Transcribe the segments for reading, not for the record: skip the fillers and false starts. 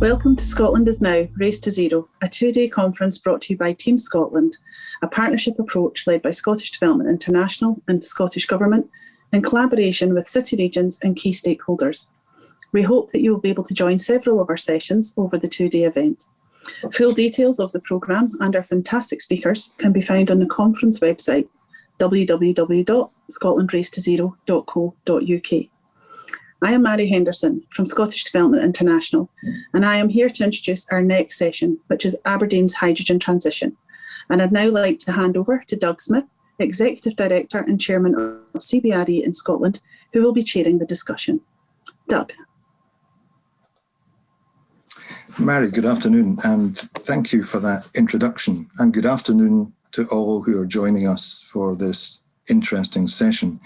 Welcome to Scotland is Now, Race to Zero, a two-day conference brought to you by Team Scotland, a partnership approach led by Scottish Development International and the Scottish Government in collaboration with city regions and key stakeholders. We hope that you will be able to join several of our sessions over the two-day event. Full details of the programme and our fantastic speakers can be found on the conference website, www.scotlandracetozero.co.uk. I am Mary Henderson from Scottish Development International, and I am here to introduce our next session, which is Aberdeen's hydrogen transition. And I'd now like to hand over to Doug Smith, Executive Director and Chairman of CBRE in Scotland, who will be chairing the discussion. Doug. Mary, good afternoon, and thank you for that introduction. And good afternoon to all who are joining us for this interesting session.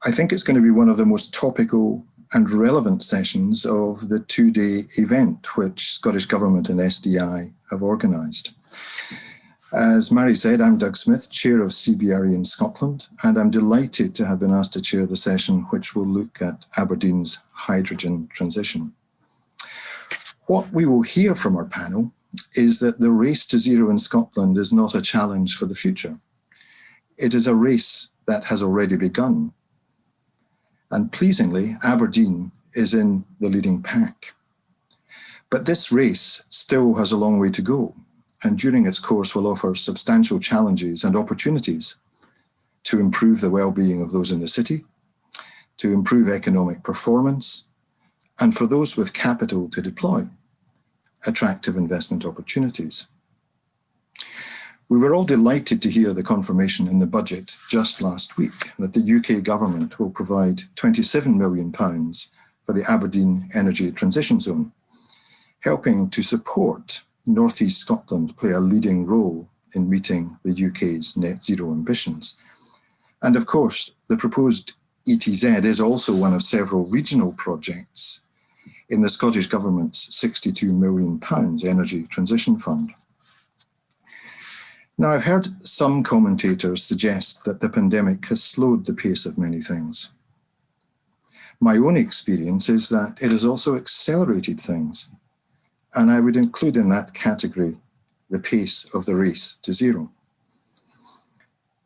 I think it's going to be one of the most topical and relevant sessions of the two-day event which Scottish Government and SDI have organised. As Mary said, I'm Doug Smith, Chair of CBRE in Scotland, and I'm delighted to have been asked to chair the session which will look at Aberdeen's hydrogen transition. What we will hear from our panel is that the race to zero in Scotland is not a challenge for the future. It is a race that has already begun. And pleasingly, Aberdeen is in the leading pack. But this race still has a long way to go, and during its course will offer substantial challenges and opportunities to improve the well-being of those in the city, to improve economic performance, and for those with capital to deploy attractive investment opportunities. We were all delighted to hear the confirmation in the budget just last week that the UK government will provide £27 million for the Aberdeen Energy Transition Zone, helping to support North East Scotland play a leading role in meeting the UK's net zero ambitions. And of course, the proposed RTZ is also one of several regional projects in the Scottish Government's £62 million Energy Transition Fund. Now, I've heard some commentators suggest that the pandemic has slowed the pace of many things. My own experience is that it has also accelerated things, and I would include in that category the pace of the race to zero.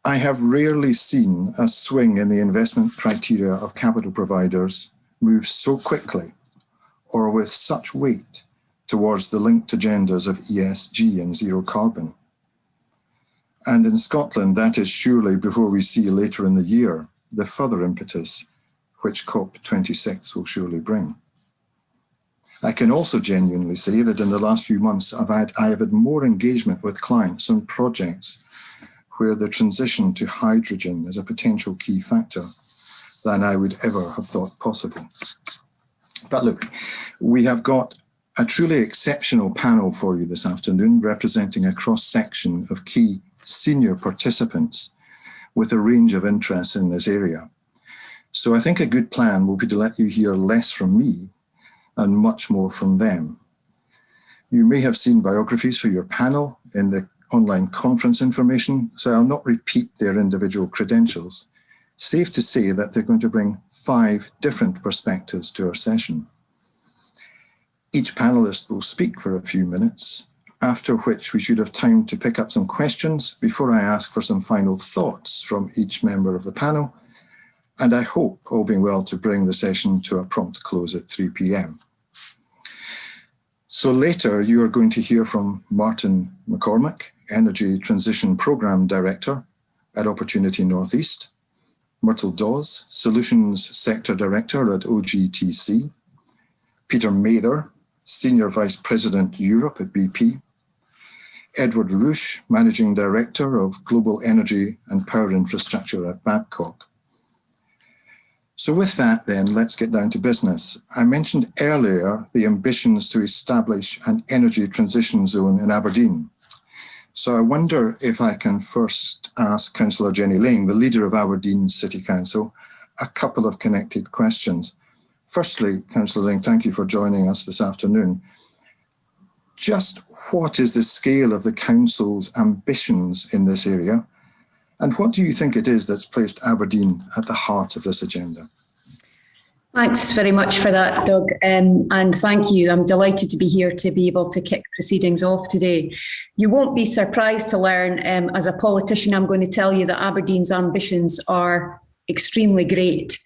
I have rarely seen a swing in the investment criteria of capital providers move so quickly or with such weight towards the linked agendas of ESG and zero carbon. And in Scotland, that is surely, before we see later in the year, the further impetus which COP26 will surely bring. I can also genuinely say that in the last few months, I have had more engagement with clients on projects where the transition to hydrogen is a potential key factor than I would ever have thought possible. But look, we have got a truly exceptional panel for you this afternoon, representing a cross-section of key senior participants with a range of interests in this area. So I think a good plan will be to let you hear less from me and much more from them. You may have seen biographies for your panel in the online conference information, so I'll not repeat their individual credentials. Safe to say that they're going to bring 5 different perspectives to our session. Each panelist will speak for a few minutes, after which we should have time to pick up some questions before I ask for some final thoughts from each member of the panel. And I hope, all being well, to bring the session to a prompt close at 3 p.m. So later, you are going to hear from Martin McCormack, Energy Transition Programme Director at Opportunity North East, Myrtle Dawes, Solutions Sector Director at OGTC, Peter Mather, Senior Vice President Europe at BP, Eduard Ruijs, Managing Director of Global Energy and Power Infrastructure at Blackrock. So with that then, let's get down to business. I mentioned earlier the ambitions to establish an energy transition zone in Aberdeen. So I wonder if I can first ask Councillor Jenny Laing, the leader of Aberdeen City Council, a couple of connected questions. Firstly, Councillor Laing, thank you for joining us this afternoon. Just what is the scale of the Council's ambitions in this area? And what do you think it is that's placed Aberdeen at the heart of this agenda? Thanks very much for that, Doug, and thank you. I'm delighted to be here to be able to kick proceedings off today. You won't be surprised to learn, as a politician, I'm going to tell you that Aberdeen's ambitions are extremely great.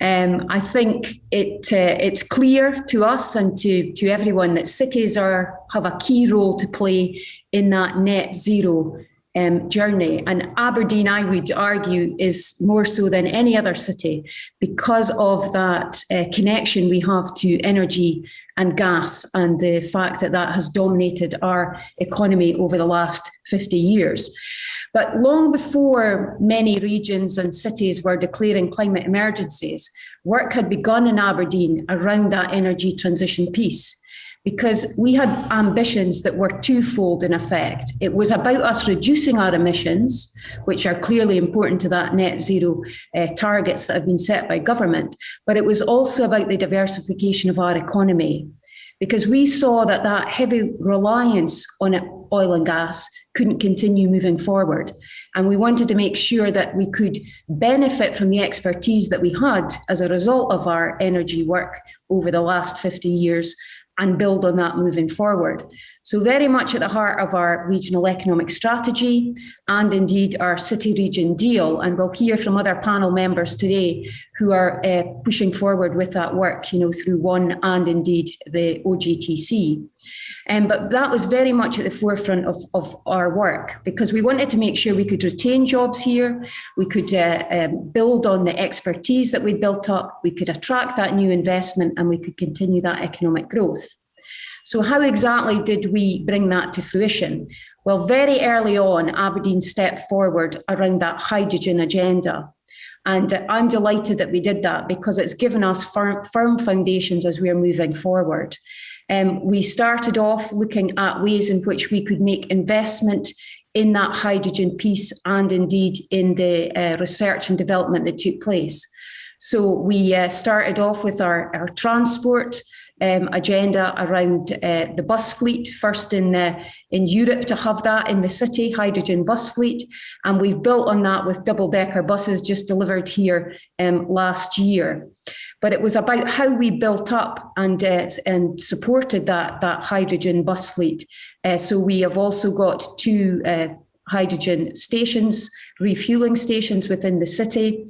I think it's clear to us and to everyone that cities have a key role to play in that net zero journey. And Aberdeen, I would argue, is more so than any other city because of that connection we have to energy and gas and the fact that that has dominated our economy over the last 50 years. But long before many regions and cities were declaring climate emergencies, work had begun in Aberdeen around that energy transition piece, because we had ambitions that were twofold in effect. It was about us reducing our emissions, which are clearly important to that net zero targets that have been set by government, but it was also about the diversification of our economy, because we saw that that heavy reliance on oil and gas couldn't continue moving forward. And we wanted to make sure that we could benefit from the expertise that we had as a result of our energy work over the last 50 years and build on that moving forward. So very much at the heart of our regional economic strategy and indeed our city region deal. And we'll hear from other panel members today who are pushing forward with that work, through one and indeed the OGTC. But that was very much at the forefront of our work, because we wanted to make sure we could retain jobs here, we could build on the expertise that we'd built up, we could attract that new investment, and we could continue that economic growth. So how exactly did we bring that to fruition? Well, very early on, Aberdeen stepped forward around that hydrogen agenda. And I'm delighted that we did that, because it's given us firm foundations as we are moving forward. We started off looking at ways in which we could make investment in that hydrogen piece and indeed in the research and development that took place. So we started off with our transport agenda around the bus fleet, first in Europe to have that in the city, hydrogen bus fleet. And we've built on that with double-decker buses just delivered here last year. But it was about how we built up and supported that hydrogen bus fleet. So we have also got 2 hydrogen stations, refueling stations within the city.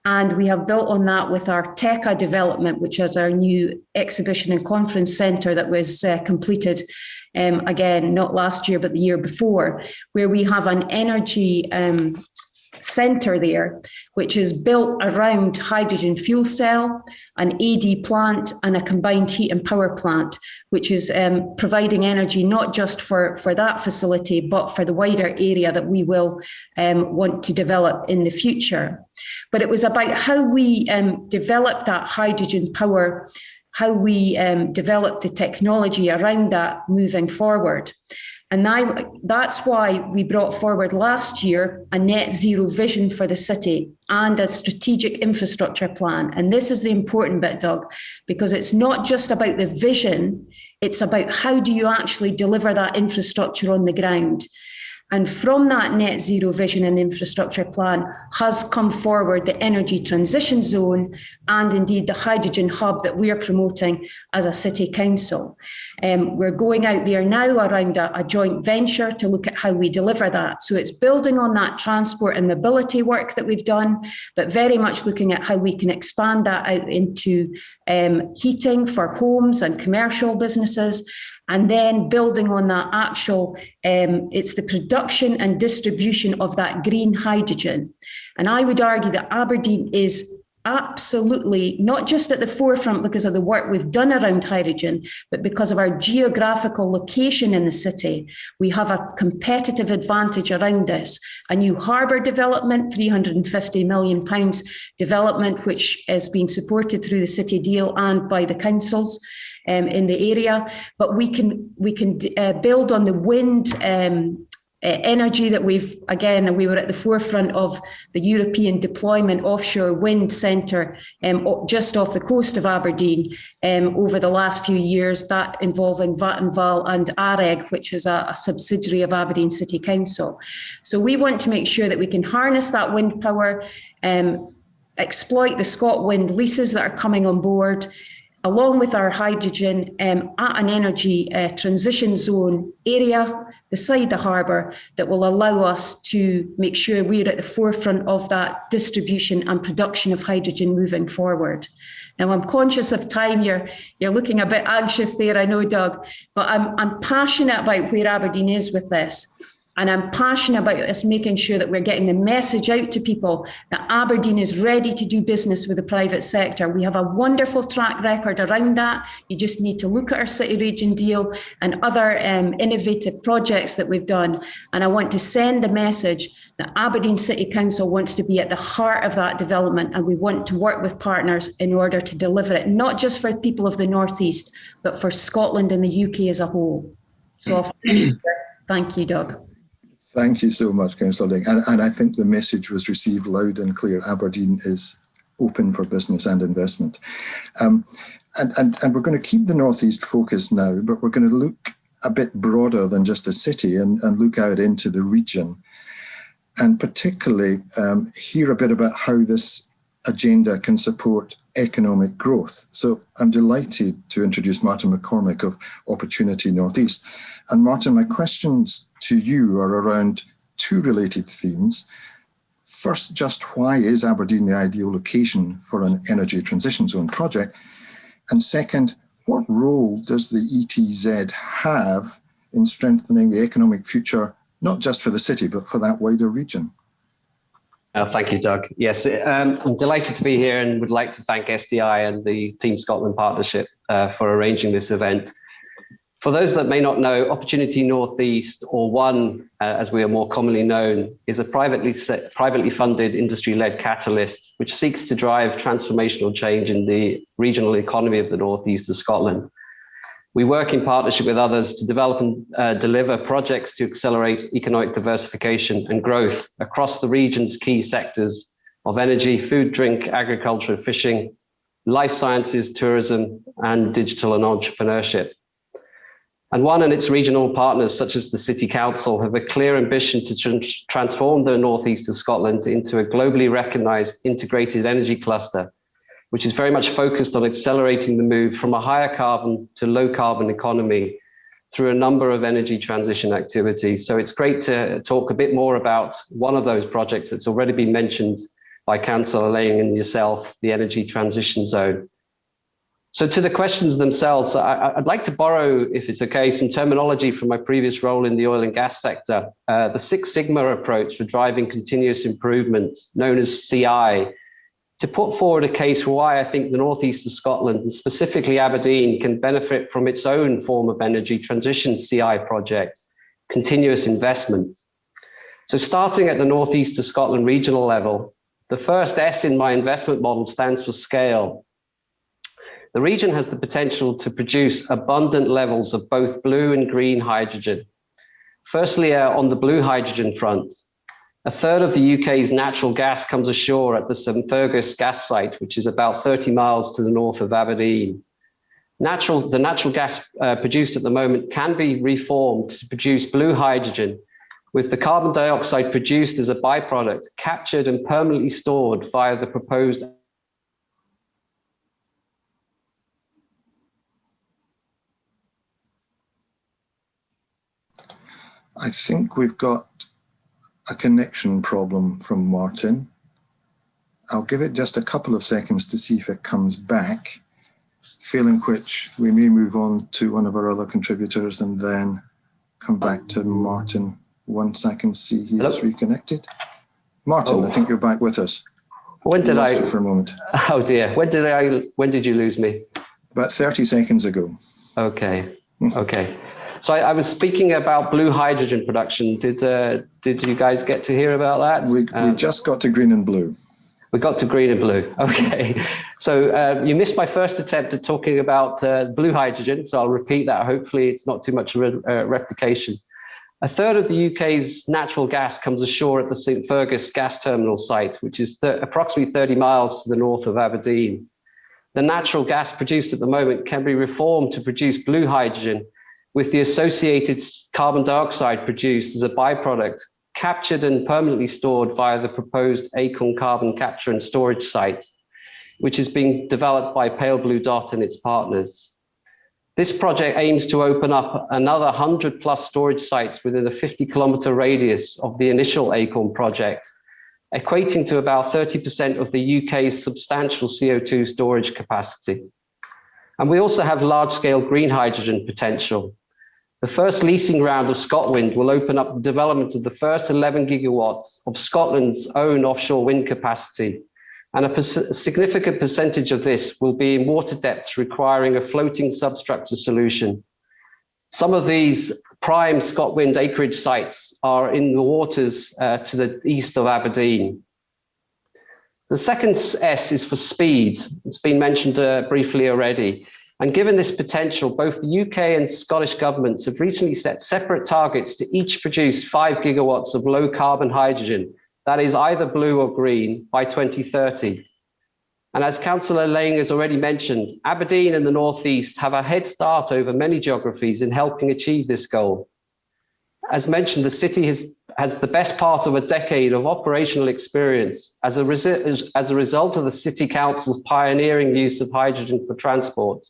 And we have built on that with our TECA development, which is our new exhibition and conference centre that was completed, again, not last year, but the year before, where we have an energy centre there, which is built around hydrogen fuel cell, an AD plant, and a combined heat and power plant, which is providing energy not just for that facility, but for the wider area that we will want to develop in the future. But it was about how we developed that hydrogen power, how we developed the technology around that moving forward. And that's why we brought forward last year a net zero vision for the city and a strategic infrastructure plan. And this is the important bit, Doug, because it's not just about the vision, it's about how do you actually deliver that infrastructure on the ground. And from that net zero vision and infrastructure plan has come forward the energy transition zone and indeed the hydrogen hub that we are promoting as a city council. We're going out there now around a joint venture to look at how we deliver that. So it's building on that transport and mobility work that we've done, but very much looking at how we can expand that out into heating for homes and commercial businesses. And then building on that actual, it's the production and distribution of that green hydrogen. And I would argue that Aberdeen is absolutely not just at the forefront because of the work we've done around hydrogen, but because of our geographical location in the city. We have a competitive advantage around this. A new harbour development, £350 million development, which is being supported through the city deal and by the councils in the area, but we can build on the wind energy that we were at the forefront of the European deployment offshore wind centre just off the coast of Aberdeen over the last few years, that involving Vattenfall and AREG, which is a subsidiary of Aberdeen City Council. So we want to make sure that we can harness that wind power, exploit the ScotWind leases that are coming on board, along with our hydrogen at an energy transition zone area beside the harbour that will allow us to make sure we're at the forefront of that distribution and production of hydrogen moving forward. Now, I'm conscious of time. You're looking a bit anxious there, I know, Doug, but I'm passionate about where Aberdeen is with this. And I'm passionate about us making sure that we're getting the message out to people that Aberdeen is ready to do business with the private sector. We have a wonderful track record around that. You just need to look at our city region deal and other innovative projects that we've done. And I want to send the message that Aberdeen City Council wants to be at the heart of that development, and we want to work with partners in order to deliver it, not just for people of the North East, but for Scotland and the UK as a whole. So I'll finish there. Thank you, Doug. Thank you so much, Councillor Laing. And I think the message was received loud and clear. Aberdeen is open for business and investment. And we're going to keep the North East focus now, but we're going to look a bit broader than just the city and look out into the region. And particularly hear a bit about how this agenda can support economic growth. So I'm delighted to introduce Martin McCormack of Opportunity North East. And Martin, my questions to you are around two related themes. First, just why is Aberdeen the ideal location for an energy transition zone project? And second, what role does the ETZ have in strengthening the economic future, not just for the city, but for that wider region? Thank you, Doug. Yes, I'm delighted to be here and would like to thank SDI and the Team Scotland partnership for arranging this event. For those that may not know, Opportunity North East, or ONE, as we are more commonly known, is a privately funded industry-led catalyst which seeks to drive transformational change in the regional economy of the North East of Scotland. We work in partnership with others to develop and deliver projects to accelerate economic diversification and growth across the region's key sectors of energy, food, drink, agriculture, fishing, life sciences, tourism, and digital and entrepreneurship. And ONE and its regional partners, such as the City Council, have a clear ambition to transform the North East of Scotland into a globally recognised integrated energy cluster, which is very much focused on accelerating the move from a higher carbon to low carbon economy through a number of energy transition activities. So it's great to talk a bit more about one of those projects that's already been mentioned by Councillor Laing and yourself, the Energy Transition Zone. So to the questions themselves, I'd like to borrow, if it's okay, some terminology from my previous role in the oil and gas sector. The Six Sigma approach for driving continuous improvement, known as CI, to put forward a case why I think the North East of Scotland, and specifically Aberdeen, can benefit from its own form of energy transition CI project, continuous investment. So starting at the North East of Scotland regional level, the first S in my investment model stands for scale. The region has the potential to produce abundant levels of both blue and green hydrogen. Firstly, on the blue hydrogen front, a third of the UK's natural gas comes ashore at the St Fergus gas site, which is about 30 miles to the north of Aberdeen. The natural gas produced at the moment can be reformed to produce blue hydrogen, with the carbon dioxide produced as a byproduct captured and permanently stored via the proposed I think we've got a connection problem from Martin. I'll give it just a couple of seconds to see if it comes back, failing which we may move on to one of our other contributors and then come back to Martin once I can see he is reconnected. Martin, I think you're back with us. When did I? For a moment. Oh dear, when did you lose me? About 30 seconds ago. Okay, okay. So I was speaking about blue hydrogen production. Did you guys get to hear about that? We just got to green and blue. We got to green and blue. Okay. So you missed my first attempt at talking about blue hydrogen. So I'll repeat that. Hopefully it's not too much replication. A third of the UK's natural gas comes ashore at the St Fergus gas terminal site, which is approximately 30 miles to the north of Aberdeen. The natural gas produced at the moment can be reformed to produce blue hydrogen, with the associated carbon dioxide produced as a byproduct captured and permanently stored via the proposed Acorn carbon capture and storage site, which is being developed by Pale Blue Dot and its partners. This project aims to open up another 100+ storage sites within a 50-kilometre radius of the initial Acorn project, equating to about 30% of the UK's substantial CO2 storage capacity. And we also have large-scale green hydrogen potential. The first leasing round of ScotWind will open up the development of the first 11 gigawatts of Scotland's own offshore wind capacity, and a significant percentage of this will be in water depths requiring a floating substructure solution. Some of these prime ScotWind acreage sites are in the waters to the east of Aberdeen. The second S is for speed. It's been mentioned briefly already. And given this potential, both the UK and Scottish governments have recently set separate targets to each produce 5 gigawatts of low carbon hydrogen, that is either blue or green, by 2030. And as Councillor Laing has already mentioned, Aberdeen and the North East have a head start over many geographies in helping achieve this goal. As mentioned, the city has the best part of a decade of operational experience as a result of the City Council's pioneering use of hydrogen for transport.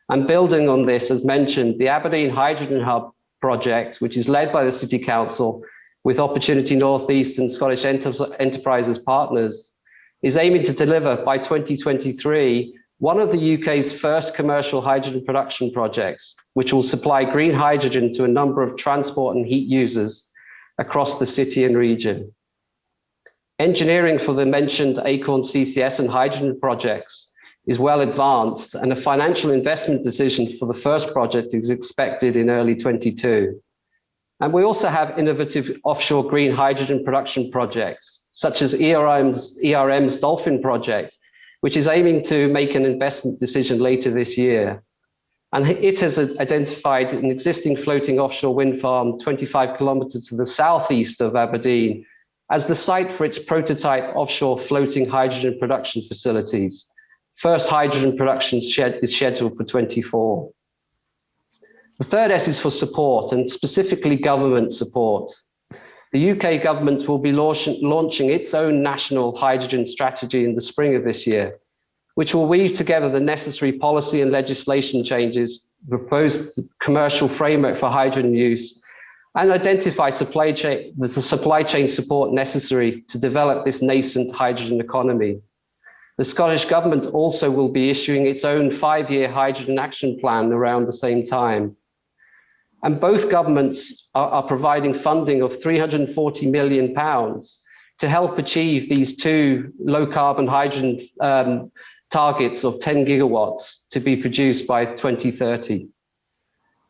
And building on this, as mentioned, the Aberdeen Hydrogen Hub project, which is led by the City Council with Opportunity North East and Scottish Enterprises partners, is aiming to deliver by 2023 one of the UK's first commercial hydrogen production projects, which will supply green hydrogen to a number of transport and heat users across the city and region. Engineering for the mentioned Acorn CCS and hydrogen projects is well advanced, and a financial investment decision for the first project is expected in early 2022. And we also have innovative offshore green hydrogen production projects, such as ERM's Dolphin project, which is aiming to make an investment decision later this year. And it has identified an existing floating offshore wind farm 25 kilometres to the southeast of Aberdeen as the site for its prototype offshore floating hydrogen production facilities. First hydrogen production is scheduled for 2024. The third S is for support, and specifically government support. The UK government will be launching its own national hydrogen strategy in the spring of this year, which will weave together the necessary policy and legislation changes, propose the commercial framework for hydrogen use, and identify the supply chain support necessary to develop this nascent hydrogen economy. The Scottish Government also will be issuing its own 5-year hydrogen action plan around the same time. And both governments are providing funding of £340 million to help achieve these two low-carbon hydrogen targets of 10 gigawatts to be produced by 2030.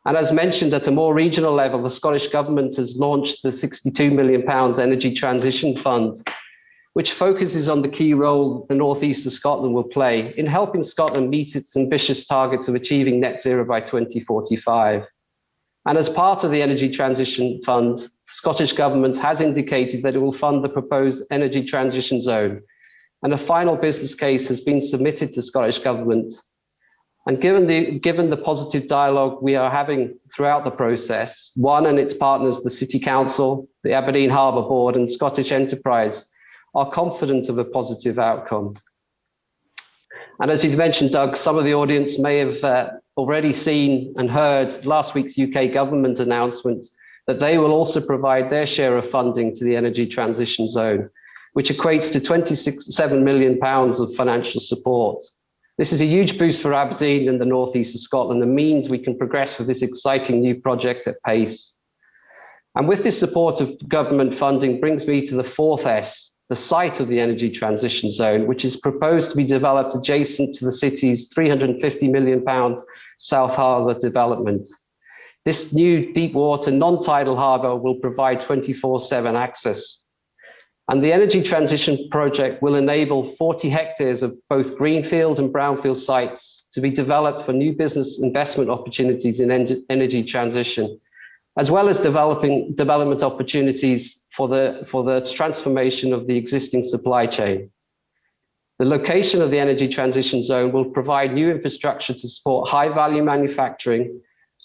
And as mentioned, at a more regional level, the Scottish Government has launched the £62 million Energy Transition Fund, which focuses on the key role the North East of Scotland will play in helping Scotland meet its ambitious targets of achieving net zero by 2045. And as part of the Energy Transition Fund, the Scottish Government has indicated that it will fund the proposed Energy Transition Zone, and a final business case has been submitted to Scottish Government. And given the positive dialogue we are having throughout the process, One and its partners, the City Council, the Aberdeen Harbour Board and Scottish Enterprise, are confident of a positive outcome. And as you've mentioned, Doug, some of the audience may have already seen and heard last week's UK government announcement that they will also provide their share of funding to the Energy Transition Zone, which equates to £27 million of financial support. This is a huge boost for Aberdeen and the North East of Scotland and means we can progress with this exciting new project at pace. And with this support of government funding brings me to the fourth S, the site of the Energy Transition Zone, which is proposed to be developed adjacent to the city's £350 million South Harbour development. This new deep water non-tidal harbour will provide 24/7 access. And the Energy Transition project will enable 40 hectares of both greenfield and brownfield sites to be developed for new business investment opportunities in energy transition, as well as development opportunities for the transformation of the existing supply chain. The location of the Energy Transition Zone will provide new infrastructure to support high-value manufacturing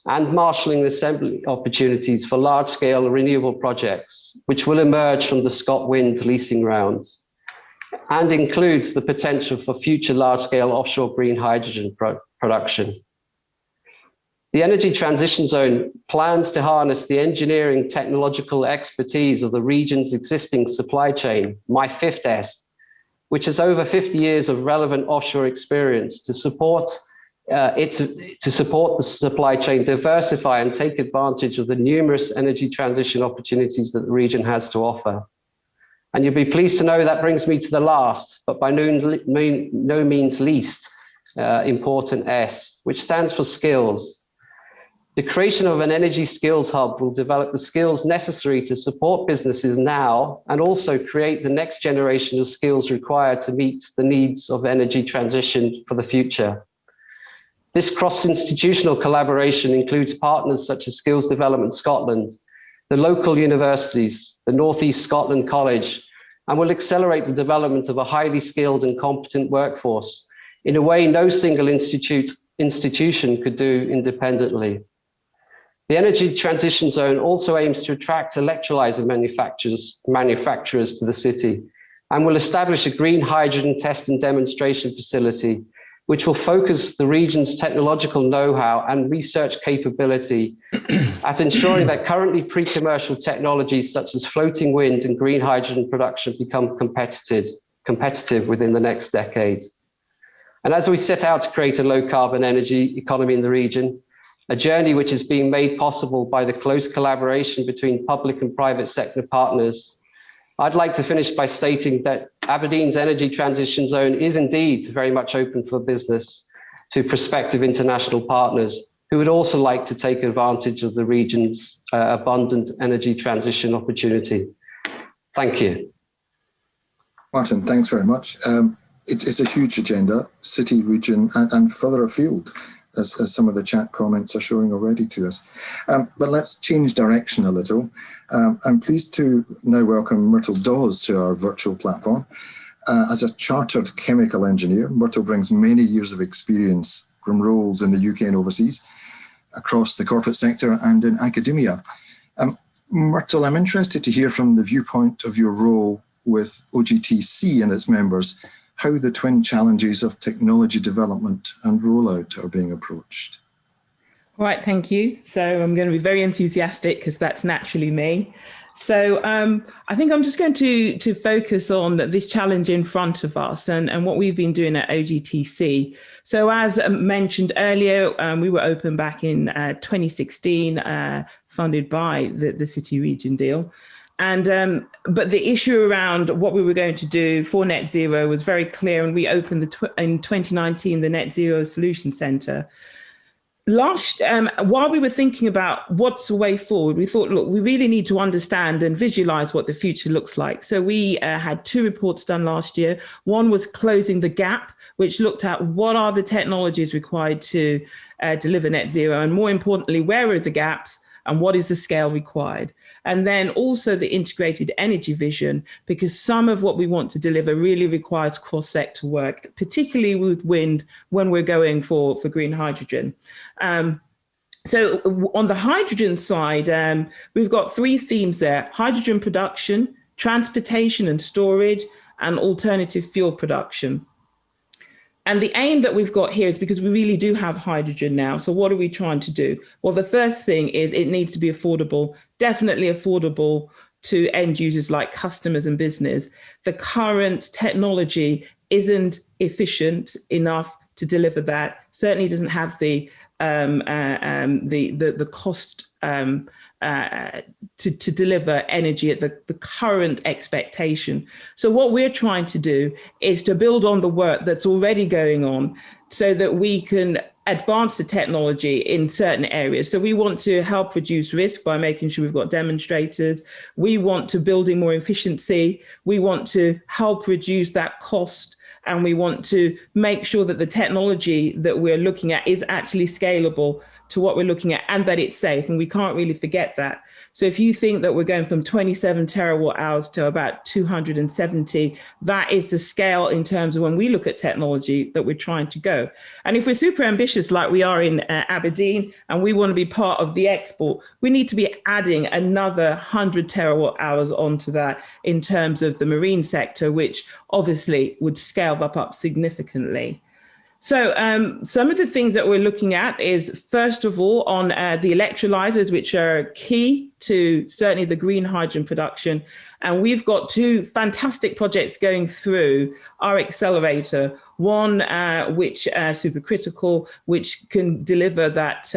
and marshalling and assembly opportunities for large-scale renewable projects, which will emerge from the ScotWind leasing rounds, and includes the potential for future large-scale offshore green hydrogen production. The Energy Transition Zone plans to harness the engineering technological expertise of the region's existing supply chain, My Fifth S, which has over 50 years of relevant offshore experience to support the supply chain, diversify and take advantage of the numerous energy transition opportunities that the region has to offer. And you'll be pleased to know that brings me to the last, but by no means least, important S, which stands for skills. The creation of an energy skills hub will develop the skills necessary to support businesses now and also create the next generation of skills required to meet the needs of energy transition for the future. This cross-institutional collaboration includes partners such as Skills Development Scotland, the local universities, the North East Scotland College, and will accelerate the development of a highly skilled and competent workforce in a way no single institution could do independently. The Energy Transition Zone also aims to attract electrolyser manufacturers to the city and will establish a green hydrogen test and demonstration facility, which will focus the region's technological know-how and research capability at ensuring that currently pre-commercial technologies such as floating wind and green hydrogen production become competitive within the next decade. And as we set out to create a low-carbon energy economy in the region, a journey which is being made possible by the close collaboration between public and private sector partners, I'd like to finish by stating that Aberdeen's Energy Transition Zone is indeed very much open for business to prospective international partners who would also like to take advantage of the region's abundant energy transition opportunity. Thank you. Martin, thanks very much. It's a huge agenda, city, region, and further afield, as some of the chat comments are showing already to us. But let's change direction a little. I'm pleased to now welcome Myrtle Dawes to our virtual platform. As a chartered chemical engineer, Myrtle brings many years of experience from roles in the UK and overseas, across the corporate sector and in academia. Myrtle, I'm interested to hear from the viewpoint of your role with OGTC and its members, how the twin challenges of technology development and rollout are being approached. All right, thank you. So I'm going to be very enthusiastic because that's naturally me. So I think I'm just going to focus on this challenge in front of us and what we've been doing at OGTC. So as mentioned earlier, we were open back in 2016, funded by the City Region deal. And but the issue around what we were going to do for net zero was very clear, and we opened in 2019 the Net Zero Solution Centre. While we were thinking about what's the way forward, we thought, look, we really need to understand and visualise what the future looks like. So we had 2 reports done last year. One was Closing the Gap, which looked at what are the technologies required to deliver net zero, and more importantly, where are the gaps and what is the scale required? And then also the integrated energy vision, because some of what we want to deliver really requires cross-sector work, particularly with wind when we're going for green hydrogen. So on the hydrogen side, we've got 3 themes there: hydrogen production, transportation and storage, and alternative fuel production. And the aim that we've got here is because we really do have hydrogen now. So what are we trying to do? Well, the first thing is it needs to be affordable, definitely affordable to end users like customers and business. The current technology isn't efficient enough to deliver that. Certainly doesn't have the cost to deliver energy at the current expectation. So what we're trying to do is to build on the work that's already going on so that we can advance the technology in certain areas. So we want to help reduce risk by making sure we've got demonstrators. We want to build in more efficiency. We want to help reduce that cost and we want to make sure that the technology that we're looking at is actually scalable to what we're looking at and that it's safe. And we can't really forget that. So if you think that we're going from 27 terawatt hours to about 270, that is the scale in terms of when we look at technology that we're trying to go. And if we're super ambitious like we are in Aberdeen and we want to be part of the export, we need to be adding another 100 terawatt hours onto that in terms of the marine sector, which obviously would scale that up significantly. So some of the things that we're looking at is, first of all, on the electrolyzers, which are key to certainly the green hydrogen production. And we've got two fantastic projects going through our accelerator, one which supercritical, which can deliver that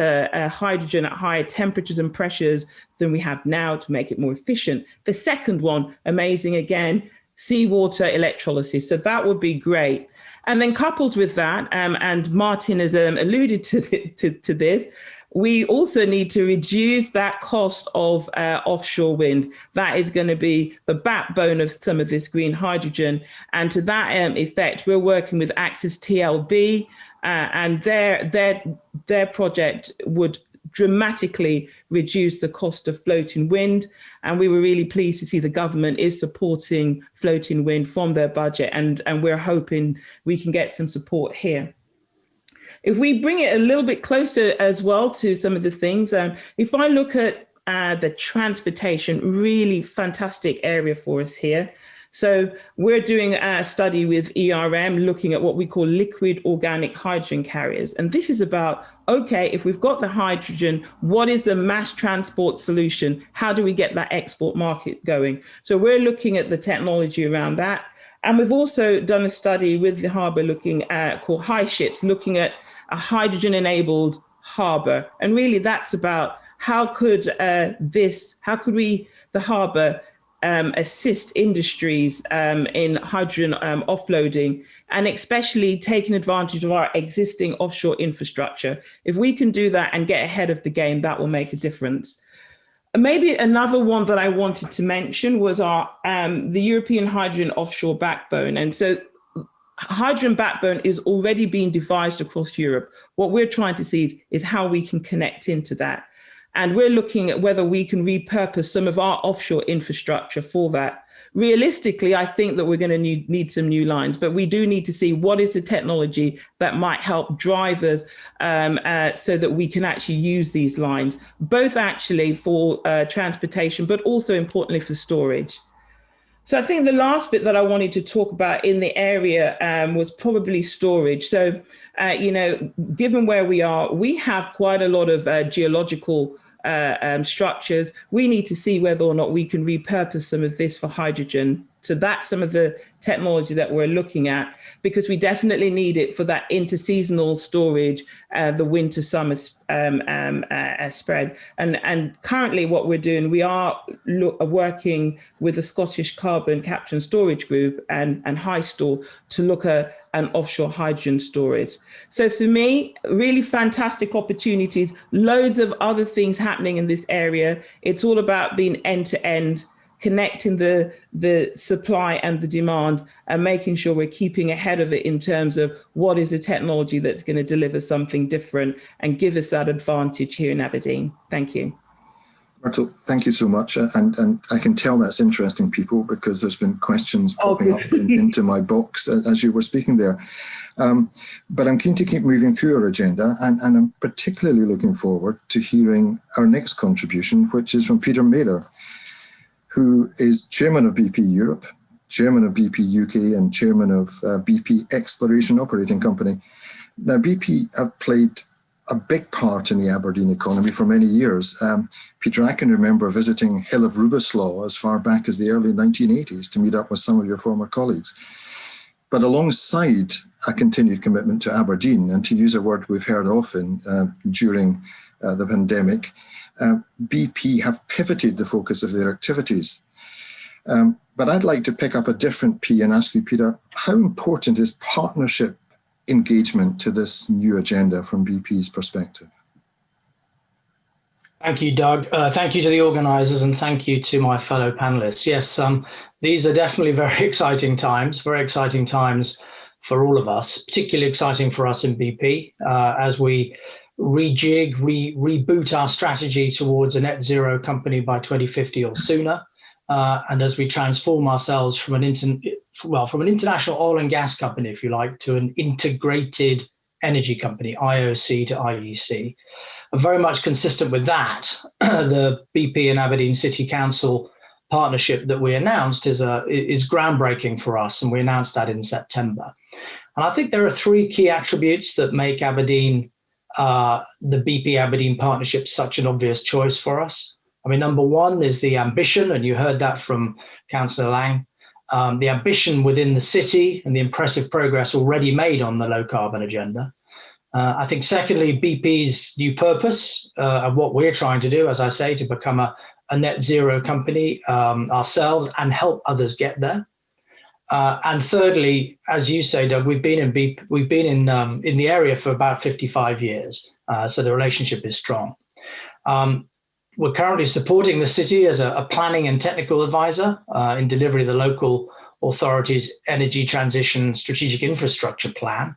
hydrogen at higher temperatures and pressures than we have now to make it more efficient. The second one, amazing again, seawater electrolysis. So that would be great. And then coupled with that, and Martin has alluded to this, we also need to reduce that cost of offshore wind. That is going to be the backbone of some of this green hydrogen. And to that effect, we're working with Access TLB, and their project would dramatically reduce the cost of floating wind. And we were really pleased to see the government is supporting floating wind from their budget. And we're hoping we can get some support here. If we bring it a little bit closer as well to some of the things, if I look at the transportation, really fantastic area for us here. So we're doing a study with ERM looking at what we call liquid organic hydrogen carriers. And this is about, okay, if we've got the hydrogen, what is the mass transport solution? How do we get that export market going? So we're looking at the technology around that. And we've also done a study with the harbour looking at, called High Ships, looking at a hydrogen enabled harbour. And really that's about how could the harbour assist industries in hydrogen offloading, and especially taking advantage of our existing offshore infrastructure. If we can do that and get ahead of the game, that will make a difference. Maybe another one that I wanted to mention was our the European hydrogen offshore backbone. And so hydrogen backbone is already being devised across Europe. What we're trying to see is how we can connect into that. And we're looking at whether we can repurpose some of our offshore infrastructure for that. Realistically, I think that we're going to need some new lines, but we do need to see what is the technology that might help drivers so that we can actually use these lines, both actually for transportation, but also importantly for storage. So I think the last bit that I wanted to talk about in the area was probably storage. So, given where we are, we have quite a lot of geological structures. We need to see whether or not we can repurpose some of this for hydrogen. So that's some of the technology that we're looking at, because we definitely need it for that interseasonal storage, the winter-summer spread. And currently what we're doing, we are working with the Scottish Carbon Capture and Storage Group and HyStore to look at an offshore hydrogen storage. So for me, really fantastic opportunities, loads of other things happening in this area. It's all about being end-to-end, connecting the supply and the demand, and making sure we're keeping ahead of it in terms of what is the technology that's going to deliver something different and give us that advantage here in Aberdeen. Thank you. Myrtle, thank you so much. And I can tell that's interesting people, because there's been questions popping up into my box as you were speaking there. But I'm keen to keep moving through our agenda, and I'm particularly looking forward to hearing our next contribution, which is from Peter Mather, who is chairman of BP Europe, chairman of BP UK, and chairman of BP Exploration Operating Company. Now, BP have played a big part in the Aberdeen economy for many years. Peter, I can remember visiting Hill of Rubislaw as far back as the early 1980s to meet up with some of your former colleagues. But alongside a continued commitment to Aberdeen, and to use a word we've heard often during the pandemic, BP have pivoted the focus of their activities. But I'd like to pick up a different P and ask you, Peter, how important is partnership engagement to this new agenda from BP's perspective? Thank you, Doug. Thank you to the organisers, and thank you to my fellow panelists. Yes, these are definitely very exciting times for all of us, particularly exciting for us in BP as we reboot our strategy towards a net zero company by 2050 or sooner. And as we transform ourselves from an international oil and gas company, if you like, to an integrated energy company, IOC to IEC. And very much consistent with that, the BP and Aberdeen City Council partnership that we announced is groundbreaking for us, and we announced that in September. And I think there are three key attributes that make Aberdeen, the BP Aberdeen partnership, such an obvious choice for us. I mean, number one is the ambition, and you heard that from Councillor Laing, the ambition within the city and the impressive progress already made on the low carbon agenda. I think secondly, BP's new purpose of what we're trying to do, as I say, to become a net zero company ourselves and help others get there. And thirdly, as you say, Doug, we've been in the area for about 55 years, so the relationship is strong. We're currently supporting the city as a planning and technical advisor in delivery of the local authority's energy transition strategic infrastructure plan.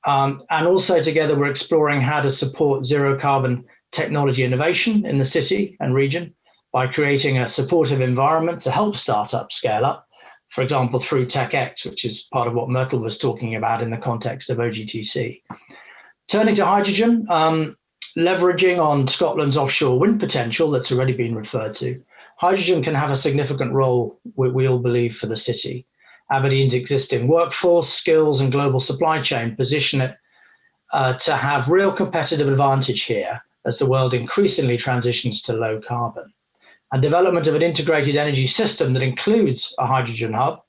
And also together, we're exploring how to support zero carbon technology innovation in the city and region by creating a supportive environment to help startups scale up, for example, through TechX, which is part of what Myrtle was talking about in the context of OGTC. Turning to hydrogen, leveraging on Scotland's offshore wind potential that's already been referred to, hydrogen can have a significant role, we all believe, for the city. Aberdeen's existing workforce, skills, and global supply chain position it to have real competitive advantage here as the world increasingly transitions to low carbon. And development of an integrated energy system that includes a hydrogen hub,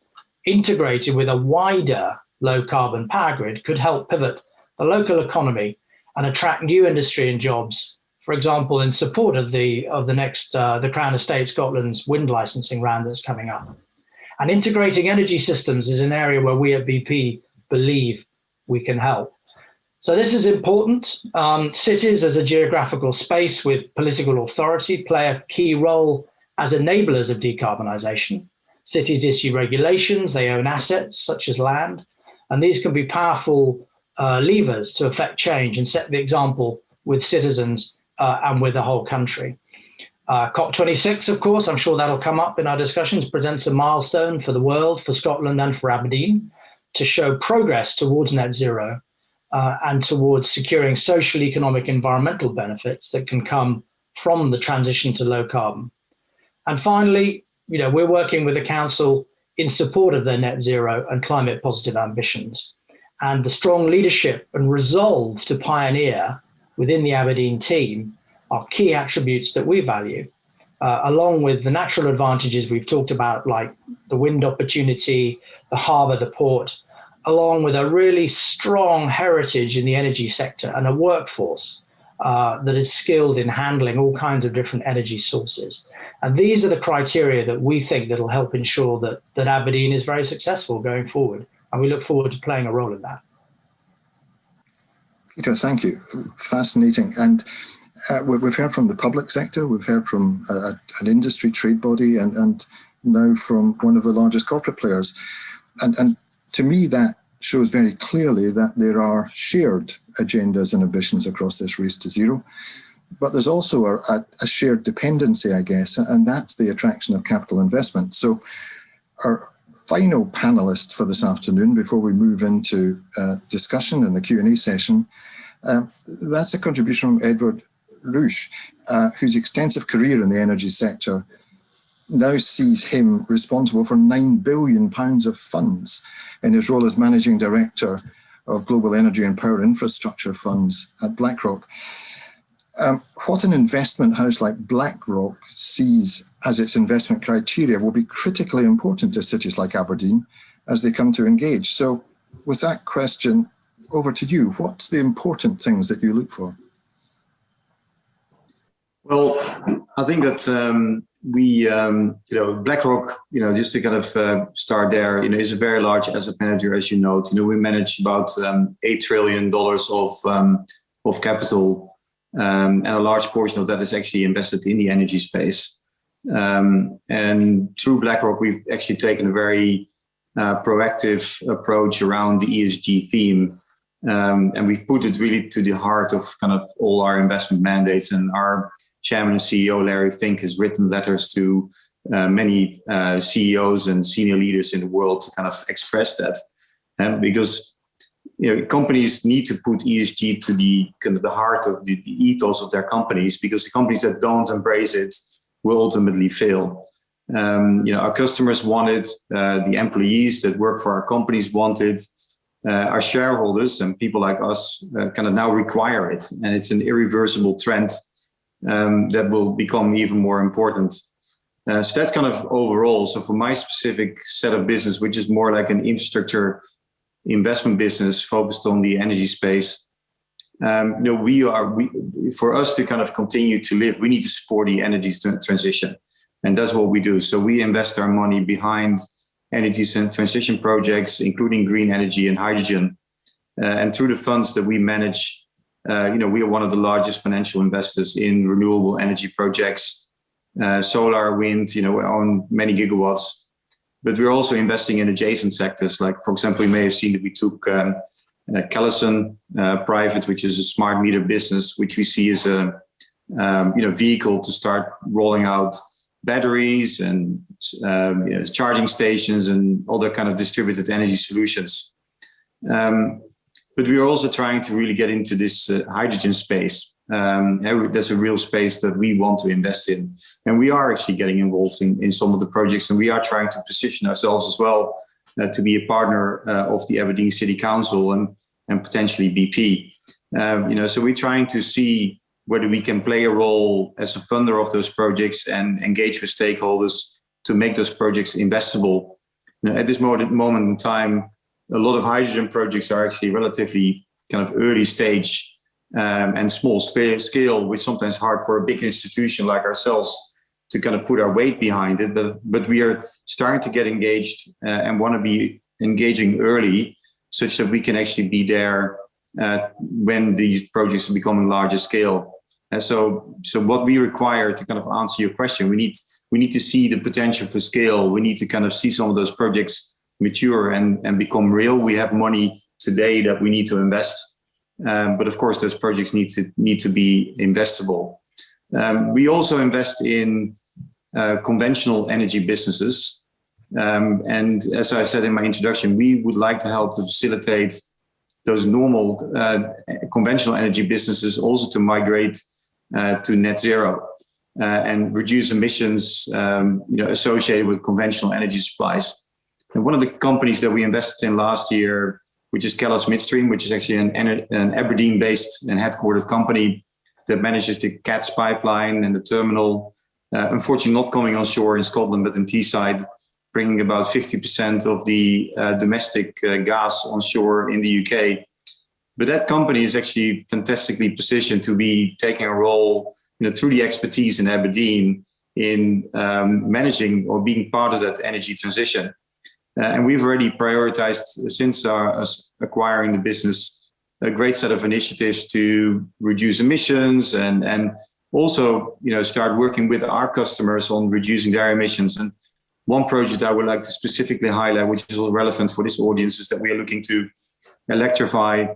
integrated with a wider low carbon power grid, could help pivot the local economy and attract new industry and jobs, for example, in support of the next the Crown Estate Scotland's wind licensing round that's coming up. And integrating energy systems is an area where we at BP believe we can help. So this is important. Cities as a geographical space with political authority play a key role as enablers of decarbonisation. Cities issue regulations, they own assets such as land, and these can be powerful levers to affect change and set the example with citizens and with the whole country. COP26, of course, I'm sure that'll come up in our discussions, presents a milestone for the world, for Scotland and for Aberdeen to show progress towards net zero and towards securing social, economic, environmental benefits that can come from the transition to low carbon. And finally, we're working with the council in support of their net zero and climate positive ambitions. And the strong leadership and resolve to pioneer within the Aberdeen team are key attributes that we value, along with the natural advantages we've talked about, like the wind opportunity, the harbour, the port, along with a really strong heritage in the energy sector and a workforce that is skilled in handling all kinds of different energy sources. And these are the criteria that we think that'll help ensure that Aberdeen is very successful going forward. And we look forward to playing a role in that. Peter, thank you. Fascinating. And we've heard from the public sector, we've heard from an industry trade body, and now from one of the largest corporate players. And to me, that shows very clearly that there are shared agendas and ambitions across this race to zero. But there's also a shared dependency, I guess, and that's the attraction of capital investment. So our final panelist for this afternoon, before we move into discussion in the Q&A session, that's a contribution from Eduard, whose extensive career in the energy sector now sees him responsible for £9 billion of funds in his role as Managing Director of Global Energy and Power Infrastructure Funds at Blackrock. What an investment house like Blackrock sees as its investment criteria will be critically important to cities like Aberdeen as they come to engage. So with that question, over to you. What's the important things that you look for? Well, I think that BlackRock, just to kind of start there, is a very large asset manager, as you know. We manage about $8 trillion of capital, and a large portion of that is actually invested in the energy space. And through BlackRock, we've actually taken a very proactive approach around the ESG theme. And we've put it really to the heart of kind of all our investment mandates. And our chairman and CEO, Larry Fink, has written letters to many CEOs and senior leaders in the world to kind of express that. Because companies need to put ESG to the kind of the heart of the ethos of their companies, because the companies that don't embrace it will ultimately fail. Our customers want it, the employees that work for our companies want it, our shareholders and people like us kind of now require it, and it's an irreversible trend that will become even more important. So that's kind of overall. So for my specific set of business, which is more like an infrastructure investment business focused on the energy space, for us to kind of continue to live, we need to support the energy transition. And that's what we do. So we invest our money behind energy transition projects, including green energy and hydrogen. And through the funds that we manage, we are one of the largest financial investors in renewable energy projects, solar, wind, we own many gigawatts. But we're also investing in adjacent sectors. Like, for example, you may have seen that we took Cllr private, which is a smart meter business, which we see as a vehicle to start rolling out batteries and charging stations and other kind of distributed energy solutions. But we are also trying to really get into this hydrogen space. That's a real space that we want to invest in. And we are actually getting involved in some of the projects, and we are trying to position ourselves as well to be a partner of the Aberdeen City Council and potentially BP. So we're trying to see whether we can play a role as a funder of those projects and engage with stakeholders to make those projects investable. At this moment in time, a lot of hydrogen projects are actually relatively kind of early stage and small scale, which is sometimes hard for a big institution like ourselves to kind of put our weight behind it. But we are starting to get engaged and want to be engaging early, such that we can actually be there when these projects are becoming larger scale. And so what we require to kind of answer your question, we need to see the potential for scale. We need to kind of see some of those projects mature and become real. We have money today that we need to invest, but of course those projects need to be investable. We also invest in conventional energy businesses, and as I said in my introduction, we would like to help to facilitate those normal conventional energy businesses also to migrate to net zero and reduce emissions associated with conventional energy supplies. And one of the companies that we invested in last year, which is Cllr Midstream, which is actually an Aberdeen-based and headquartered company that manages the CATS pipeline and the terminal, unfortunately not coming on shore in Scotland, but in Teesside, bringing about 50% of the domestic gas on shore in the UK. But that company is actually fantastically positioned to be taking a role, through the expertise in Aberdeen in managing or being part of that energy transition. And we've already prioritized, since us acquiring the business, a great set of initiatives to reduce emissions and also, start working with our customers on reducing their emissions. And one project I would like to specifically highlight, which is relevant for this audience, is that we are looking to electrify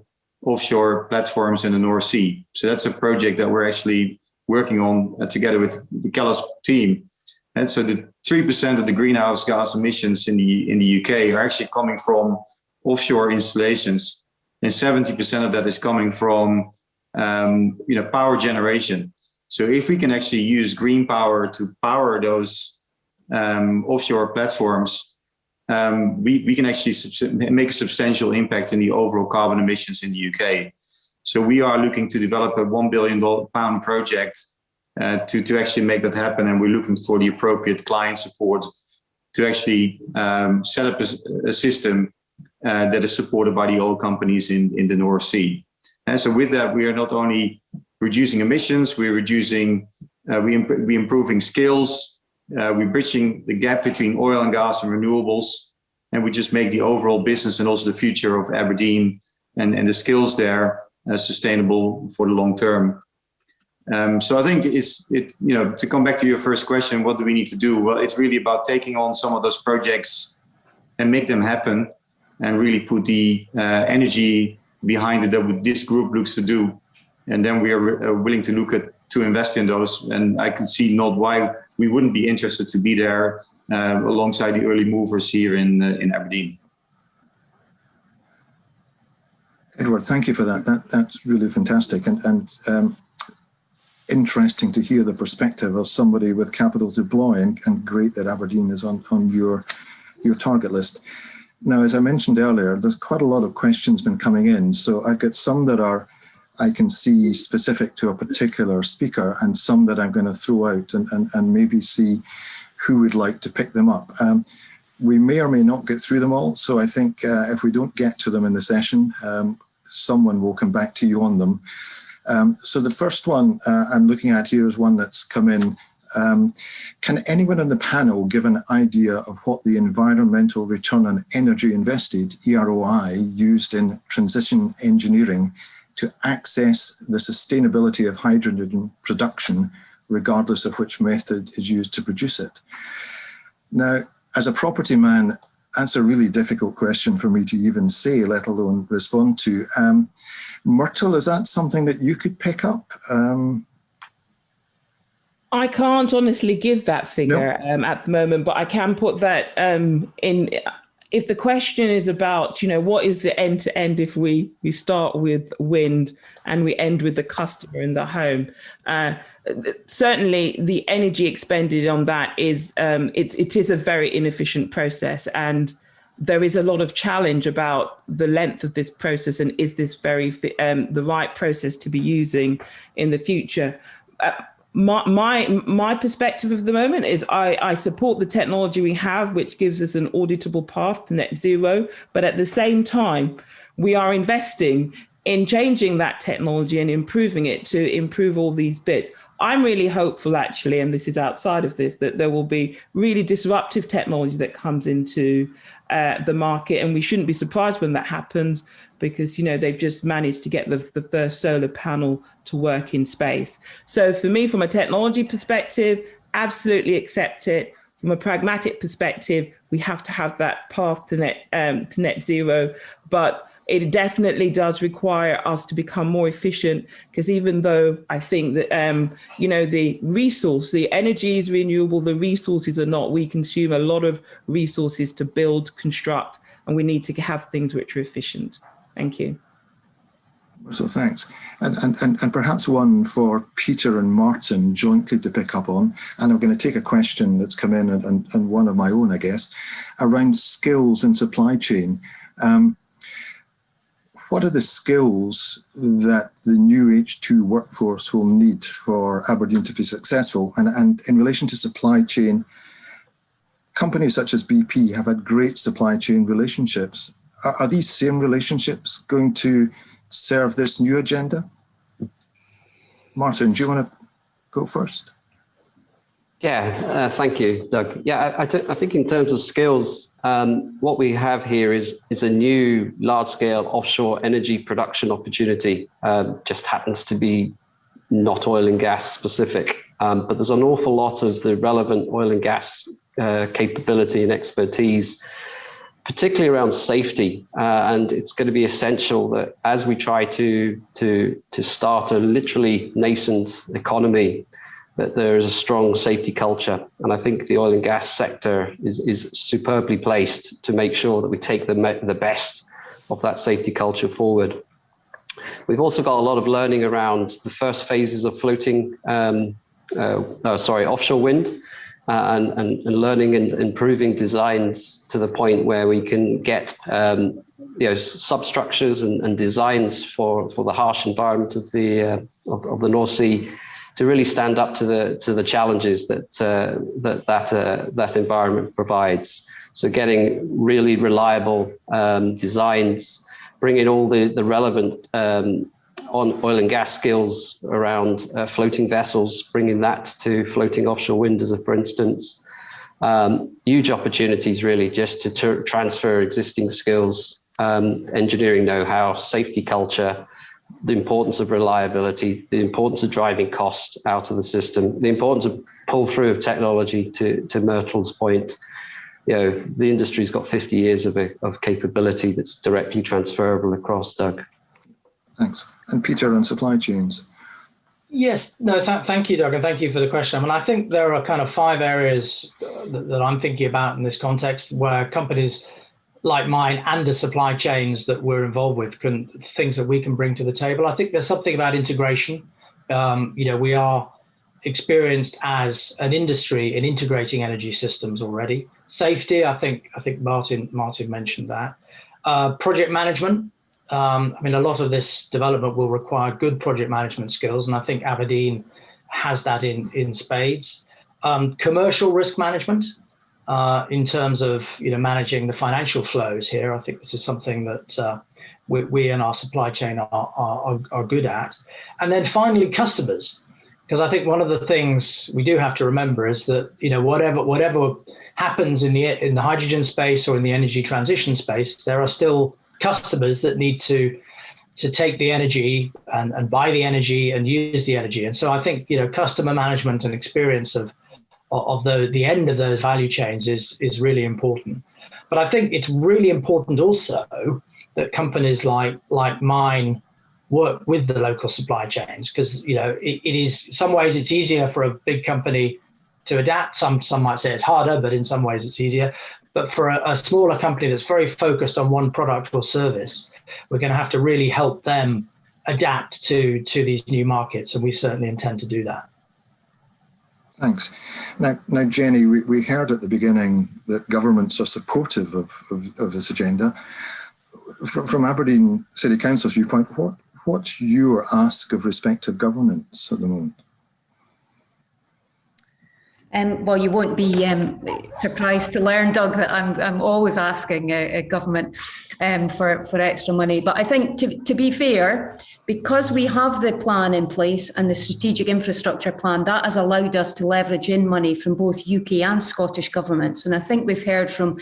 offshore platforms in the North Sea. So that's a project that we're actually working on together with the Cllr team. And so the 3% of the greenhouse gas emissions in the UK are actually coming from offshore installations, and 70% of that is coming from power generation. So if we can actually use green power to power those offshore platforms, we can actually make a substantial impact in the overall carbon emissions in the UK. So we are looking to develop a £1 billion project to actually make that happen, and we're looking for the appropriate client support to actually set up a system that is supported by the oil companies in the North Sea. And so with that, we are not only reducing emissions, we're improving skills, we're bridging the gap between oil and gas and renewables, and we just make the overall business and also the future of Aberdeen and the skills there sustainable for the long term. So I think to come back to your first question, what do we need to do? Well, it's really about taking on some of those projects and make them happen, and really put the energy behind it that this group looks to do. And then we are willing to look to invest in those. And I can see not why we wouldn't be interested to be there alongside the early movers here in Aberdeen. Eduard, thank you for that. That's really fantastic and interesting to hear the perspective of somebody with capital to deploy, and great that Aberdeen is on your target list. Now, as I mentioned earlier, there's quite a lot of questions been coming in. So I've got some that are, I can see, specific to a particular speaker, and some that I'm going to throw out and maybe see who would like to pick them up. We may or may not get through them all. So I think if we don't get to them in the session, someone will come back to you on them. So the first one I'm looking at here is one that's come in. Can anyone on the panel give an idea of what the environmental return on energy invested, EROI, used in transition engineering to access the sustainability of hydrogen production, regardless of which method is used to produce it? Now, as a property man, that's a really difficult question for me to even say, let alone respond to. Myrtle, is that something that you could pick up? I can't honestly give that figure at the moment, but I can put that in. If the question is about, what is the end to end if we start with wind and we end with the customer in the home, certainly the energy expended on that is it is a very inefficient process, and there is a lot of challenge about the length of this process, and is this the right process to be using in the future. My perspective of the moment is I support the technology we have, which gives us an auditable path to net zero. But at the same time, we are investing in changing that technology and improving it to improve all these bits. I'm really hopeful, actually, and this is outside of this, that there will be really disruptive technology that comes into the market. And we shouldn't be surprised when that happens, because, they've just managed to get the first solar panel to work in space. So for me, from a technology perspective, absolutely accept it. From a pragmatic perspective, we have to have that path to net zero. But it definitely does require us to become more efficient, because even though I think that, the resource, the energy is renewable, the resources are not. We consume a lot of resources to build, construct, and we need to have things which are efficient. Thank you. So thanks. And perhaps one for Peter and Martin jointly to pick up on. And I'm going to take a question that's come in and one of my own, I guess, around skills in supply chain. What are the skills that the new H2 workforce will need for Aberdeen to be successful? And in relation to supply chain, companies such as BP have had great supply chain relationships. Are these same relationships going to serve this new agenda? Martin, do you want to go first? Yeah, thank you, Doug. Yeah, I think in terms of skills, what we have here is a new large-scale offshore energy production opportunity. Just happens to be not oil and gas specific, but there's an awful lot of the relevant oil and gas capability and expertise, particularly around safety, and it's going to be essential that as we try to start a literally nascent economy, that there is a strong safety culture. And I think the oil and gas sector is superbly placed to make sure that we take the best of that safety culture forward. We've also got a lot of learning around the first phases of offshore wind, and learning and improving designs to the point where we can get substructures and designs for the harsh environment of the North Sea to really stand up to the challenges that environment provides. So getting really reliable designs, bringing all the relevant on oil and gas skills around floating vessels, bringing that to floating offshore wind for instance. Huge opportunities really just to transfer existing skills, engineering know-how, safety culture, the importance of reliability, the importance of driving cost out of the system, the importance of pull through of technology to Myrtle's point. the industry's got 50 years of capability that's directly transferable across, Doug. Thanks. And Peter, on supply chains. Yes, no, thank you, Doug, and thank you for the question. I mean, I think there are kind of 5 areas that I'm thinking about in this context where companies like mine and the supply chains that we're involved with things that we can bring to the table. I think there's something about integration. We are experienced as an industry in integrating energy systems already. Safety, I think Martin mentioned that. Project management. I mean, a lot of this development will require good project management skills, and I think Aberdeen has that in spades. Commercial risk management, in terms of managing the financial flows here. I think this is something that we and our supply chain are good at. And then finally, customers, because I think one of the things we do have to remember is that whatever happens in the hydrogen space or in the energy transition space, there are still customers that need to take the energy and buy the energy and use the energy. And so I think customer management and experience of the end of those value chains is really important. But I think it's really important also that companies like mine work with the local supply chains, because it is, in some ways it's easier for a big company to adapt. Some might say it's harder, but in some ways it's easier. But for a smaller company that's very focused on one product or service, we're going to have to really help them adapt to these new markets, and we certainly intend to do that. Thanks. Now, Jenny, we heard at the beginning that governments are supportive of this agenda. From Aberdeen City Council's viewpoint, what's your ask of respective governments at the moment? Well, you won't be surprised to learn, Doug, that I'm always asking a government for extra money. But I think, to be fair, because we have the plan in place and the strategic infrastructure plan, that has allowed us to leverage in money from both UK and Scottish governments. And I think we've heard from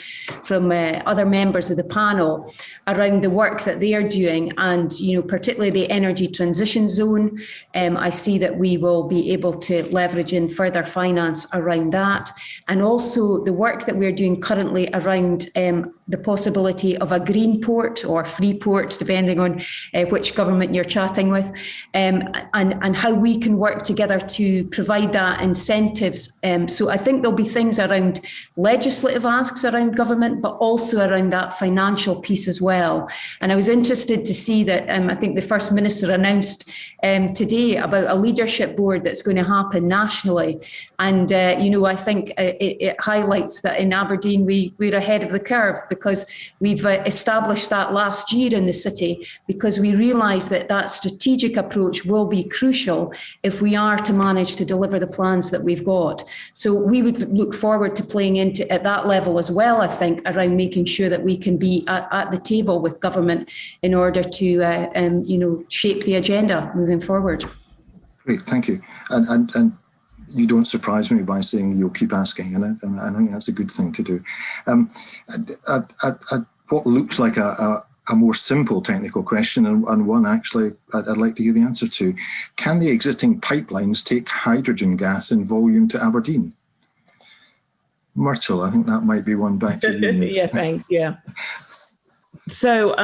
other members of the panel around the work that they are doing, and particularly the energy transition zone. I see that we will be able to leverage in further finance around that, and also the work that we're doing currently around the possibility of a green port or free port, depending on which government you're chatting with, and how we can work together to provide that incentives. So I think there'll be things around legislative asks around government, but also around that financial piece as well. And I was interested to see that I think the First Minister announced today about a leadership board that's going to happen nationally. And, I think it highlights that in Aberdeen, we're ahead of the curve, because we've established that last year in the city, because we realise that strategic approach will be crucial if we are to manage to deliver the plans that we've got. So we would look forward to playing into at that level as well, I think, around making sure that we can be at the table with government in order to, shape the agenda moving forward. Great, thank you. And you don't surprise me by saying you'll keep asking, and I think that's a good thing to do. At what looks like a more simple technical question, and one actually I'd like to hear the answer to. Can the existing pipelines take hydrogen gas in volume to Aberdeen? Myrtle, I think that might be one back to you. Yeah, thanks. Yeah. So,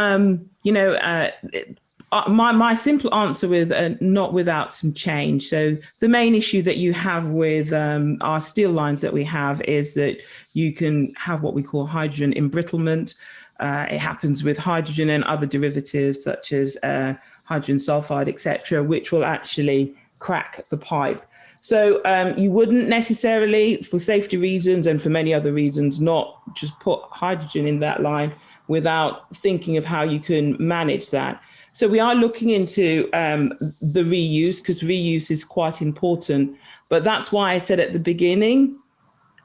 my simple answer with not without some change. So the main issue that you have with our steel lines that we have is that you can have what we call hydrogen embrittlement. It happens with hydrogen and other derivatives such as hydrogen sulfide, etc., which will actually crack the pipe. So you wouldn't necessarily, for safety reasons and for many other reasons, not just put hydrogen in that line without thinking of how you can manage that. So we are looking into the reuse, because reuse is quite important. But that's why I said at the beginning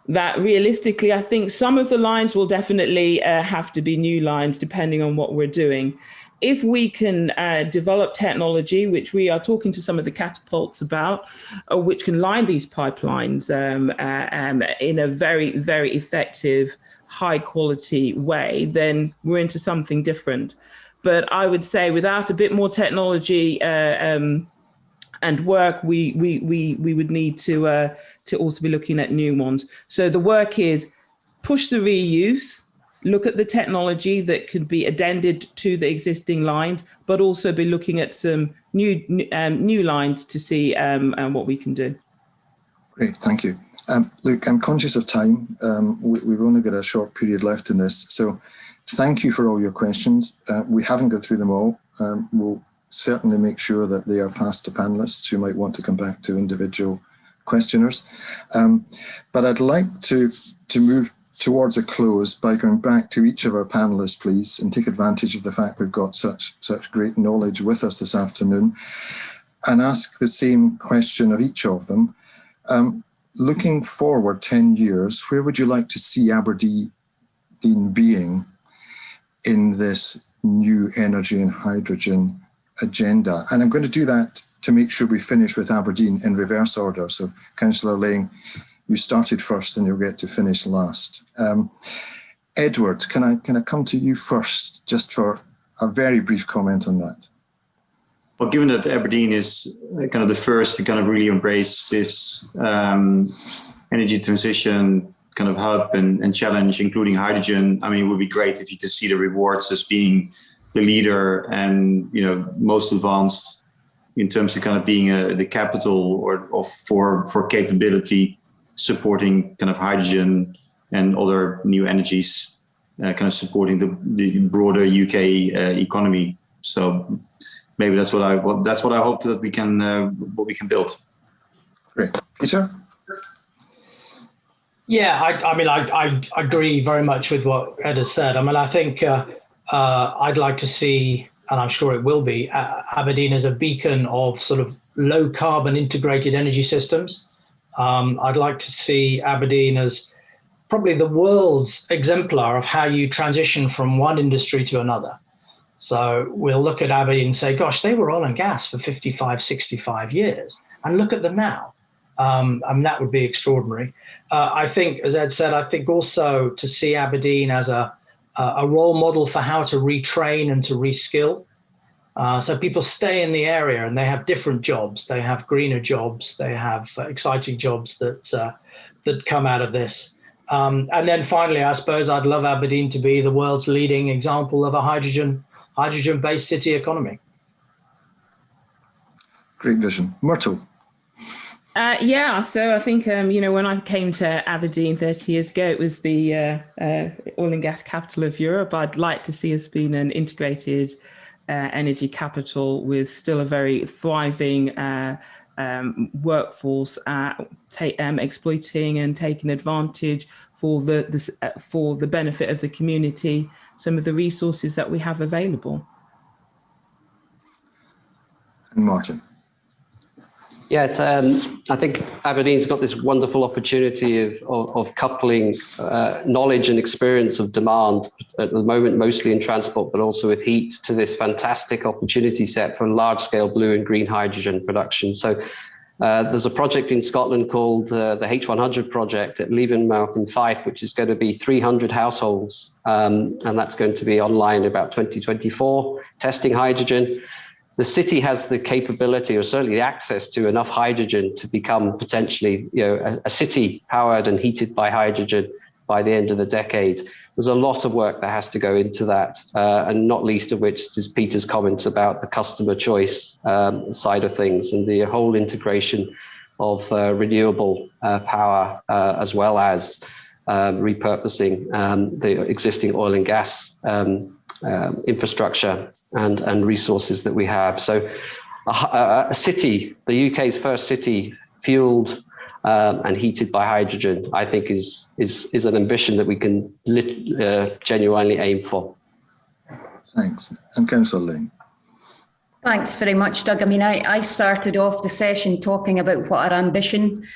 that realistically, I think some of the lines will definitely have to be new lines, depending on what we're doing. If we can develop technology, which we are talking to some of the catapults about, which can line these pipelines in a very, very effective, high quality way, then we're into something different. But I would say without a bit more technology and work, we would need to also be looking at new ones. So the work is push the reuse, look at the technology that could be addended to the existing lines, but also be looking at some new lines to see what we can do. Great, thank you. Look, I'm conscious of time. We've only got a short period left in this, so thank you for all your questions. We haven't got through them all. We'll certainly make sure that they are passed to panelists who might want to come back to individual questioners. But I'd like to move towards a close by going back to each of our panelists, please, and take advantage of the fact we've got such great knowledge with us this afternoon, and ask the same question of each of them. Looking forward 10 years, where would you like to see Aberdeen being in this new energy and hydrogen agenda? And I'm going to do that to make sure we finish with Aberdeen in reverse order. So, Councillor Laing, you started first and you'll get to finish last. Eduard, can I come to you first, just for a very brief comment on that? Well, given that Aberdeen is kind of the first to kind of really embrace this energy transition kind of hub and challenge, including hydrogen, I mean, it would be great if you could see the rewards as being the leader and, you know, most advanced in terms of kind of being the capital or for capability, supporting kind of hydrogen and other new energies, kind of supporting the broader UK economy. So maybe that's what I hope that we can build. Great, Peter. Yeah, I agree very much with what Ed has said. I mean, I think I'd like to see, and I'm sure it will be, Aberdeen as a beacon of sort of low carbon integrated energy systems. I'd like to see Aberdeen as probably the world's exemplar of how you transition from one industry to another. So we'll look at Aberdeen and say, gosh, they were oil and gas for 55, 65 years. And look at them now. And that would be extraordinary. I think, as Ed said, I think also to see Aberdeen as a role model for how to retrain and to reskill. So people stay in the area and they have different jobs. They have greener jobs. They have exciting jobs that come out of this. And then finally, I suppose I'd love Aberdeen to be the world's leading example of a hydrogen-based city economy. Great vision. Myrtle. Yeah, so I think, when I came to Aberdeen 30 years ago, it was the oil and gas capital of Europe. I'd like to see us being an integrated energy capital with still a very thriving workforce, exploiting and taking advantage for the benefit of the community, some of the resources that we have available. And Martin. Yeah, I think Aberdeen's got this wonderful opportunity of coupling knowledge and experience of demand at the moment, mostly in transport, but also with heat, to this fantastic opportunity set for large-scale blue and green hydrogen production. So there's a project in Scotland called the H100 project at Leavenmouth in Fife, which is going to be 300 households, and that's going to be online about 2024, testing hydrogen. The city has the capability, or certainly the access to enough hydrogen to become potentially, a city powered and heated by hydrogen by the end of the decade. There's a lot of work that has to go into that, and not least of which is Peter's comments about the customer choice side of things and the whole integration of renewable power, as well as repurposing the existing oil and gas infrastructure and resources that we have. So a city, the UK's first city fueled and heated by hydrogen, I think is an ambition that we can genuinely aim for. Thanks. And Councillor Laing. Thanks very much, Doug. I mean, I started off the session talking about what our ambition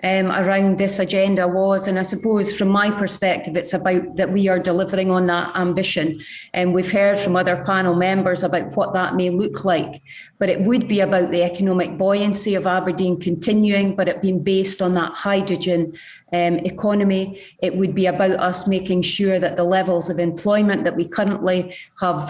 around this agenda was, and I suppose from my perspective it's about that we are delivering on that ambition, and we've heard from other panel members about what that may look like, but it would be about the economic buoyancy of Aberdeen continuing, but it being based on that hydrogen economy. It would be about us making sure that the levels of employment that we currently have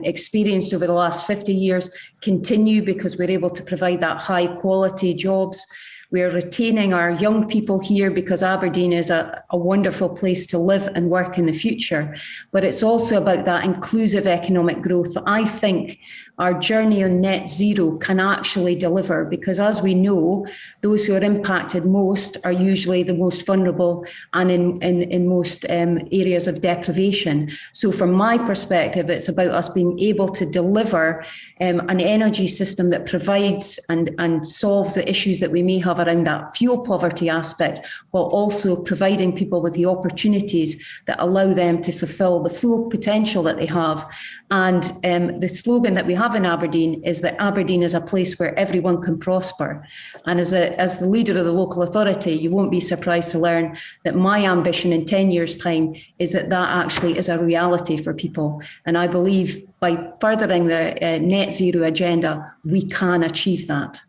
experienced over the last 50 years continue, because we're able to provide that high quality jobs. We're retaining our young people here because Aberdeen is a wonderful place to live and work in the future. But it's also about that inclusive economic growth that I think our journey on net zero can actually deliver, because as we know, those who are impacted most are usually the most vulnerable and in most areas of deprivation. So from my perspective, it's about us being able to deliver an energy system that provides and solves the issues that we may have around that fuel poverty aspect, while also providing people with the opportunities that allow them to fulfil the full potential that they have. And the slogan that we have in Aberdeen is that Aberdeen is a place where everyone can prosper. And as the leader of the local authority, you won't be surprised to learn that my ambition in 10 years' time is that that actually is a reality for people. And I believe by furthering the net zero agenda, we can achieve that.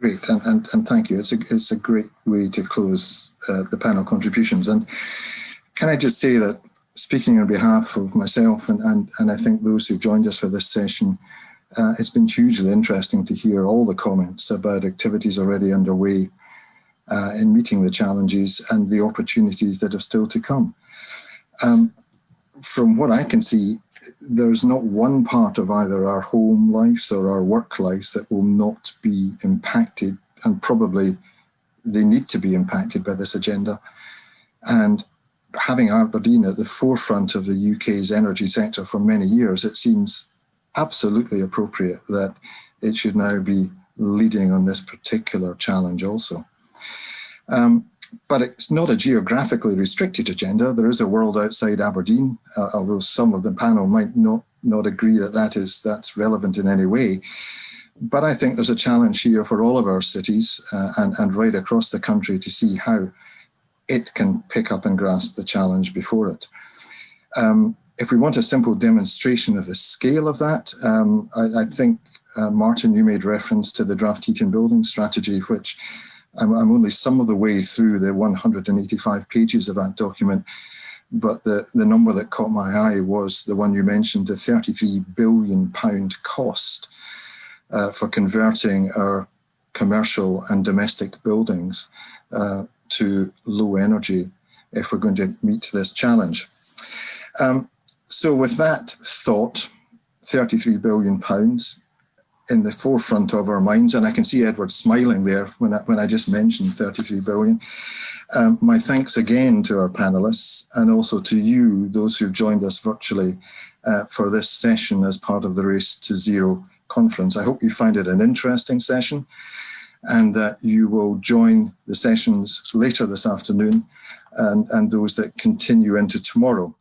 Great, and thank you. It's a great way to close the panel contributions. And can I just say that, speaking on behalf of myself and I think those who joined us for this session, it's been hugely interesting to hear all the comments about activities already underway in meeting the challenges and the opportunities that are still to come. From what I can see, there's not one part of either our home lives or our work lives that will not be impacted, and probably they need to be impacted by this agenda. And having Aberdeen at the forefront of the UK's energy sector for many years, it seems absolutely appropriate that it should now be leading on this particular challenge also. But it's not a geographically restricted agenda. There is a world outside Aberdeen, although some of the panel might not agree that that's relevant in any way. But I think there's a challenge here for all of our cities and right across the country to see how it can pick up and grasp the challenge before it. If we want a simple demonstration of the scale of that, I think, Martin, you made reference to the draft heat and building strategy, which I'm only some of the way through the 185 pages of that document, but the number that caught my eye was the one you mentioned, the £33 billion cost for converting our commercial and domestic buildings to low energy if we're going to meet this challenge. So with that thought, £33 billion in the forefront of our minds, and I can see Edward smiling there when I just mentioned 33 billion. My thanks again to our panelists and also to you, those who've joined us virtually for this session as part of the Race to Zero conference. I hope you find it an interesting session and that you will join the sessions later this afternoon and those that continue into tomorrow.